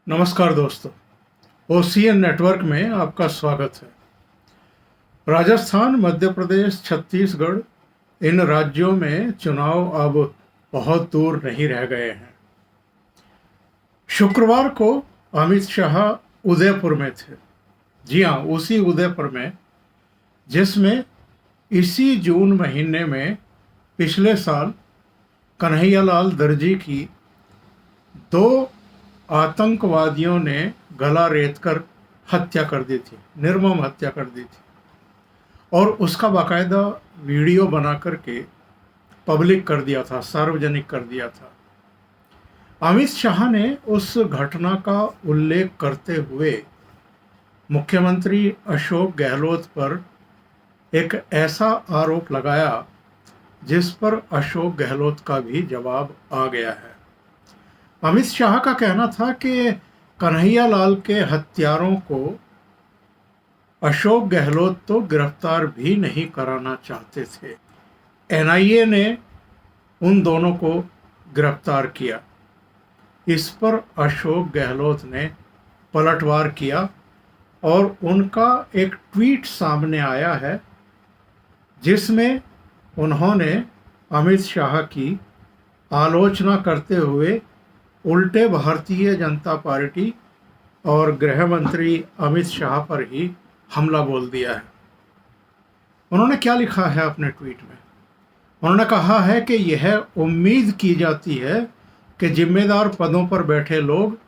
नमस्कार दोस्तों, OCN network में आपका स्वागत है। राजस्थान, मध्य प्रदेश, छत्तीसगढ़ इन राज्यों में चुनाव अब बहुत दूर नहीं रह गए हैं। शुक्रवार को अमित शाह उदयपुर में थे। जी हाँ, उसी उदयपुर में जिसमें इसी जून महीने में पिछले साल कन्हैयालाल दर्जी की दो आतंकवादियों ने गला रेतकर हत्या कर दी थी, निर्मम हत्या कर दी थी और उसका बाकायदा वीडियो बना करके पब्लिक कर दिया था, सार्वजनिक कर दिया था। अमित शाह ने उस घटना का उल्लेख करते हुए मुख्यमंत्री अशोक गहलोत पर एक ऐसा आरोप लगाया जिस पर अशोक गहलोत का भी जवाब आ गया है। अमित शाह का कहना था कि कन्हैयालाल के हत्यारों को अशोक गहलोत तो गिरफ्तार भी नहीं कराना चाहते थे। एनआईए ने उन दोनों को गिरफ्तार किया। इस पर अशोक गहलोत ने पलटवार किया और उनका एक ट्वीट सामने आया है जिसमें उन्होंने अमित शाह की आलोचना करते हुए उल्टे भारतीय जनता पार्टी और गृह मंत्री अमित शाह पर ही हमला बोल दिया है। उन्होंने क्या लिखा है अपने ट्वीट में? उन्होंने कहा है कि यह उम्मीद की जाती है कि जिम्मेदार पदों पर बैठे लोग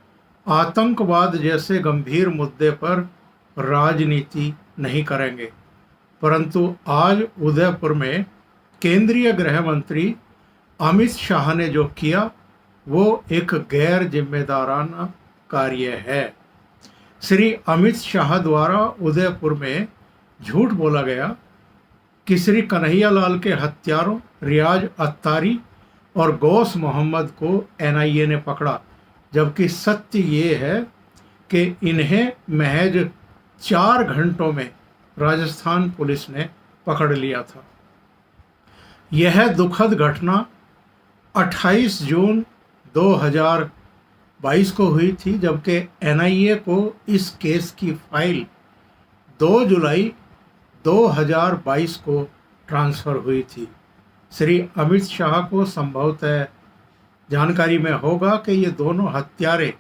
आतंकवाद जैसे गंभीर मुद्दे पर राजनीति नहीं करेंगे, परंतु आज उदयपुर में केंद्रीय गृह मंत्री अमित शाह ने जो किया वो एक गैर जिम्मेदाराना कार्य है। श्री अमित शाह द्वारा उदयपुर में झूठ बोला गया कि श्री कन्हैयालाल के हत्यारों रियाज अत्तारी और गौस मोहम्मद को एनआईए ने पकड़ा, जबकि सत्य ये है कि इन्हें महज 4 घंटों में राजस्थान पुलिस ने पकड़ लिया था। यह दुखद घटना 28 जून 2022 को हुई थी, जबकि एनआईए को इस केस की फाइल 2 जुलाई 2022 को ट्रांसफ़र हुई थी। श्री अमित शाह को संभवतः जानकारी में होगा कि ये दोनों हत्यारे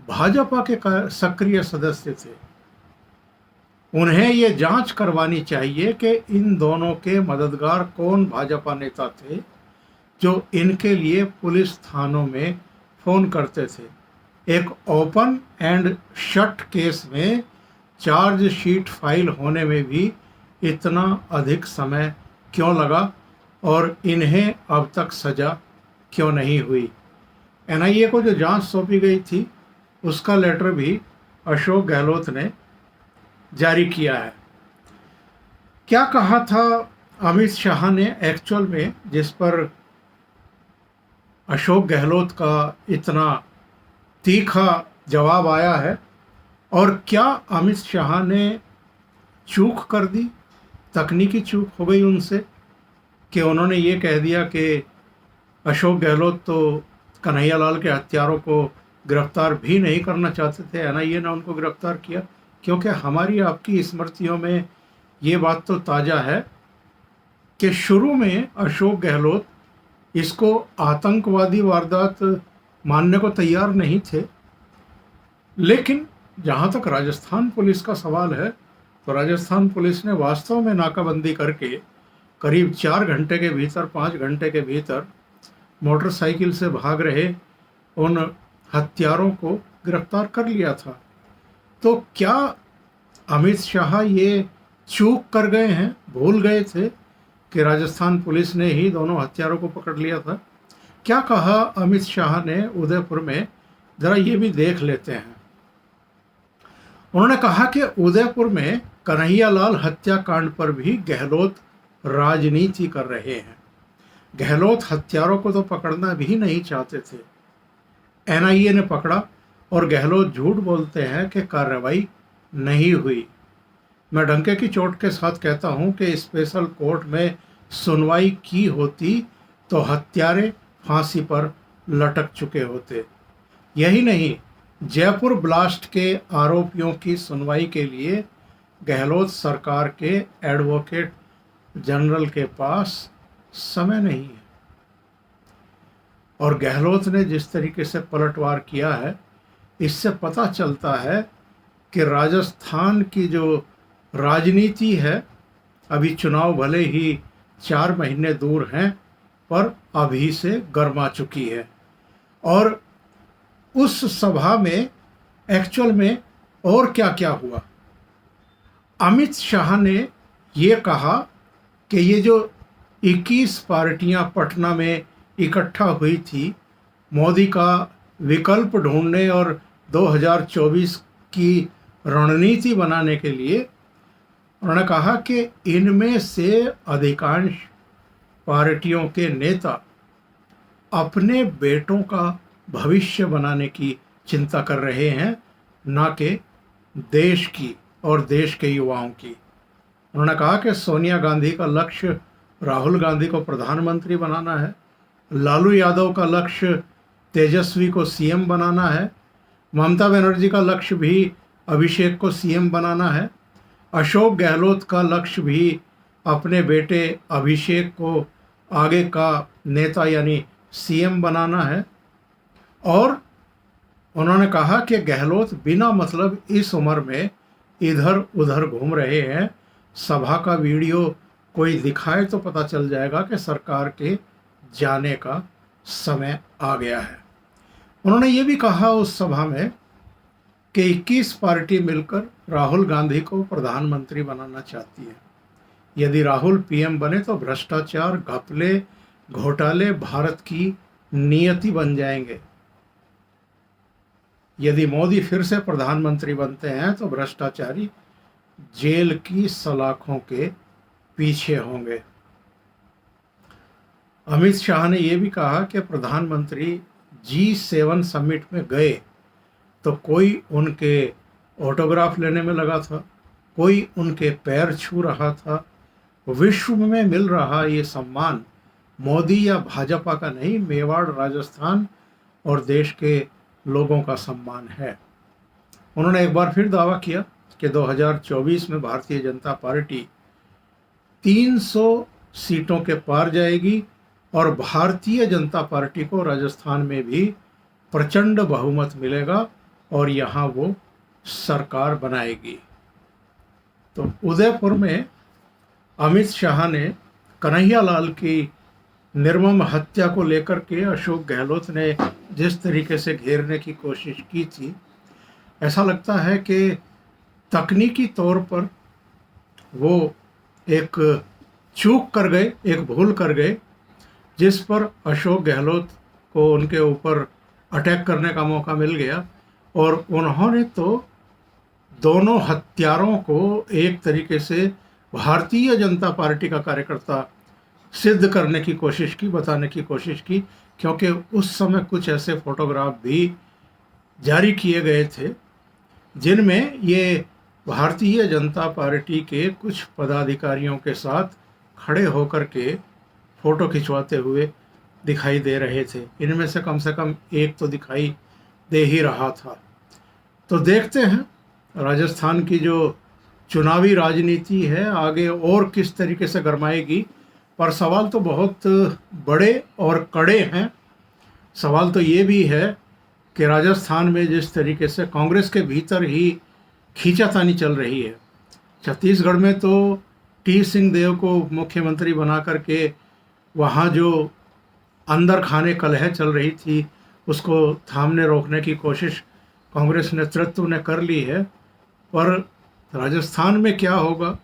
भाजपा के सक्रिय सदस्य थे। उन्हें ये जांच करवानी चाहिए कि इन दोनों के मददगार कौन भाजपा नेता थे जो इनके लिए पुलिस थानों में फ़ोन करते थे। एक ओपन एंड शट केस में चार्जशीट फाइल होने में भी इतना अधिक समय क्यों लगा और इन्हें अब तक सज़ा क्यों नहीं हुई? एनआईए को जो जांच सौंपी गई थी उसका लेटर भी अशोक गहलोत ने जारी किया है। क्या कहा था अमित शाह ने एक्चुअल में, जिस पर अशोक गहलोत का इतना तीखा जवाब आया है? और क्या अमित शाह ने चूक कर दी, तकनीकी चूक हो गई उनसे कि उन्होंने ये कह दिया कि अशोक गहलोत तो कन्हैयालाल के हत्यारों को गिरफ्तार भी नहीं करना चाहते थे, एनआईए ने उनको गिरफ्तार किया? क्योंकि हमारी आपकी स्मृतियों में ये बात तो ताज़ा है कि शुरू में अशोक गहलोत इसको आतंकवादी वारदात मानने को तैयार नहीं थे, लेकिन जहाँ तक राजस्थान पुलिस का सवाल है तो राजस्थान पुलिस ने वास्तव में नाकाबंदी करके करीब 4 घंटे के भीतर, 5 घंटे के भीतर मोटरसाइकिल से भाग रहे उन हत्यारों को गिरफ्तार कर लिया था। तो क्या अमित शाह ये चूक कर गए हैं, भूल गए थे कि राजस्थान पुलिस ने ही दोनों हत्यारों को पकड़ लिया था? क्या कहा अमित शाह ने उदयपुर में, ज़रा ये भी देख लेते हैं। उन्होंने कहा कि उदयपुर में कन्हैयालाल हत्याकांड पर भी गहलोत राजनीति कर रहे हैं। गहलोत हत्यारों को तो पकड़ना भी नहीं चाहते थे, एनआईए ने पकड़ा और गहलोत झूठ बोलते हैं कि कार्रवाई नहीं हुई। मैं डंके की चोट के साथ कहता हूं कि स्पेशल कोर्ट में सुनवाई की होती तो हत्यारे फांसी पर लटक चुके होते। यही नहीं, जयपुर ब्लास्ट के आरोपियों की सुनवाई के लिए गहलोत सरकार के एडवोकेट जनरल के पास समय नहीं है। और गहलोत ने जिस तरीके से पलटवार किया है, इससे पता चलता है कि राजस्थान की जो राजनीति है, अभी चुनाव भले ही 4 महीने दूर हैं, पर अभी से गर्मा चुकी है। और उस सभा में एक्चुअल में और क्या क्या हुआ। अमित शाह ने ये कहा कि ये जो 21 पार्टियां पटना में इकट्ठा हुई थी, मोदी का विकल्प ढूंढने और 2024 की रणनीति बनाने के लिए, उन्होंने कहा कि इनमें से अधिकांश पार्टियों के नेता अपने बेटों का भविष्य बनाने की चिंता कर रहे हैं, ना कि देश की और देश के युवाओं की। उन्होंने कहा कि सोनिया गांधी का लक्ष्य राहुल गांधी को प्रधानमंत्री बनाना है, लालू यादव का लक्ष्य तेजस्वी को सीएम बनाना है, ममता बनर्जी का लक्ष्य भी अभिषेक को सीएम बनाना है, अशोक गहलोत का लक्ष्य भी अपने बेटे अभिषेक को आगे का नेता यानी सीएम बनाना है। और उन्होंने कहा कि गहलोत बिना मतलब इस उम्र में इधर उधर घूम रहे हैं। सभा का वीडियो कोई दिखाए तो पता चल जाएगा कि सरकार के जाने का समय आ गया है। उन्होंने ये भी कहा उस सभा में कि 21 पार्टी मिलकर राहुल गांधी को प्रधानमंत्री बनाना चाहती है। यदि राहुल पीएम बने तो भ्रष्टाचार, घपले, घोटाले भारत की नियति बन जाएंगे। यदि मोदी फिर से प्रधानमंत्री बनते हैं तो भ्रष्टाचारी जेल की सलाखों के पीछे होंगे। अमित शाह ने यह भी कहा कि प्रधानमंत्री G7 समिट में गए तो कोई उनके ऑटोग्राफ लेने में लगा था, कोई उनके पैर छू रहा था। विश्व में मिल रहा ये सम्मान मोदी या भाजपा का नहीं, मेवाड़, राजस्थान और देश के लोगों का सम्मान है। उन्होंने एक बार फिर दावा किया कि 2024 में भारतीय जनता पार्टी 300 सीटों के पार जाएगी और भारतीय जनता पार्टी को राजस्थान में भी प्रचंड बहुमत मिलेगा और यहाँ वो सरकार बनाएगी। तो उदयपुर में अमित शाह ने कन्हैया लाल की निर्मम हत्या को लेकर के अशोक गहलोत ने जिस तरीके से घेरने की कोशिश की थी, ऐसा लगता है कि तकनीकी तौर पर वो एक चूक कर गए, एक भूल कर गए, जिस पर अशोक गहलोत को उनके ऊपर अटैक करने का मौका मिल गया। और उन्होंने तो दोनों हत्यारों को एक तरीके से भारतीय जनता पार्टी का कार्यकर्ता सिद्ध करने की कोशिश की, बताने की कोशिश की, क्योंकि उस समय कुछ ऐसे फोटोग्राफ भी जारी किए गए थे जिनमें ये भारतीय जनता पार्टी के कुछ पदाधिकारियों के साथ खड़े होकर के फ़ोटो खिंचवाते हुए दिखाई दे रहे थे। इनमें से कम एक तो दिखाई दे ही रहा था। तो देखते हैं राजस्थान की जो चुनावी राजनीति है आगे और किस तरीके से गरमाएगी। पर सवाल तो बहुत बड़े और कड़े हैं। सवाल तो ये भी है कि राजस्थान में जिस तरीके से कांग्रेस के भीतर ही खींचातानी चल रही है, छत्तीसगढ़ में तो टी सिंहदेव को मुख्यमंत्री बना करके वहाँ जो अंदर खाने कलह चल रही थी उसको थामने रोकने की कोशिश कांग्रेस नेतृत्व ने कर ली है। पर राजस्थान में क्या होगा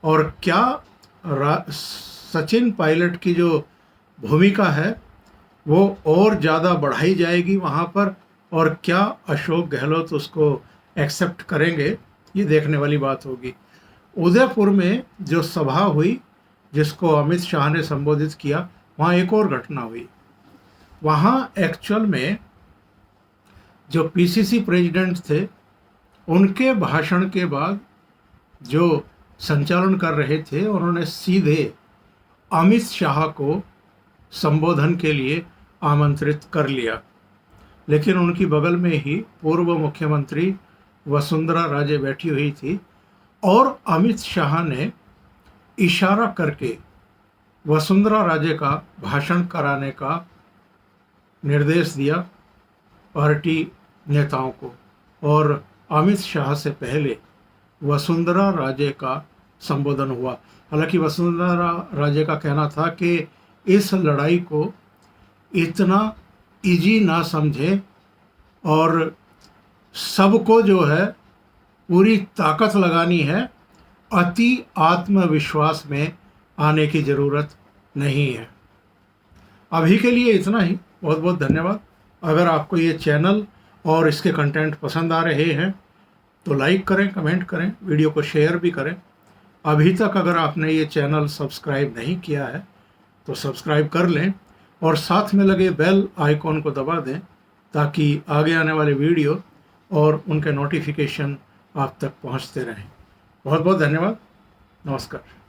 और क्या सचिन पायलट की जो भूमिका है वो और ज़्यादा बढ़ाई जाएगी वहाँ पर, और क्या अशोक गहलोत उसको एक्सेप्ट करेंगे, ये देखने वाली बात होगी। उदयपुर में जो सभा हुई जिसको अमित शाह ने संबोधित किया, वहाँ एक और घटना हुई। वहाँ एक्चुअल में जो पीसीसी प्रेसिडेंट थे उनके भाषण के बाद जो संचालन कर रहे थे उन्होंने सीधे अमित शाह को संबोधन के लिए आमंत्रित कर लिया। लेकिन उनकी बगल में ही पूर्व मुख्यमंत्री वसुंधरा राजे बैठी हुई थी और अमित शाह ने इशारा करके वसुंधरा राजे का भाषण कराने का निर्देश दिया पार्टी नेताओं को, और अमित शाह से पहले वसुंधरा राजे का संबोधन हुआ। हालांकि वसुंधरा राजे का कहना था कि इस लड़ाई को इतना इजी ना समझे और सबको जो है पूरी ताकत लगानी है, अति आत्मविश्वास में आने की ज़रूरत नहीं है। अभी के लिए इतना ही। बहुत बहुत धन्यवाद। अगर आपको ये चैनल और इसके कंटेंट पसंद आ रहे हैं तो लाइक करें, कमेंट करें, वीडियो को शेयर भी करें। अभी तक अगर आपने ये चैनल सब्सक्राइब नहीं किया है तो सब्सक्राइब कर लें और साथ में लगे बेल आइकॉन को दबा दें ताकि आगे आने वाले वीडियो और उनके नोटिफिकेशन आप तक पहुंचते रहें। बहुत बहुत धन्यवाद। नमस्कार।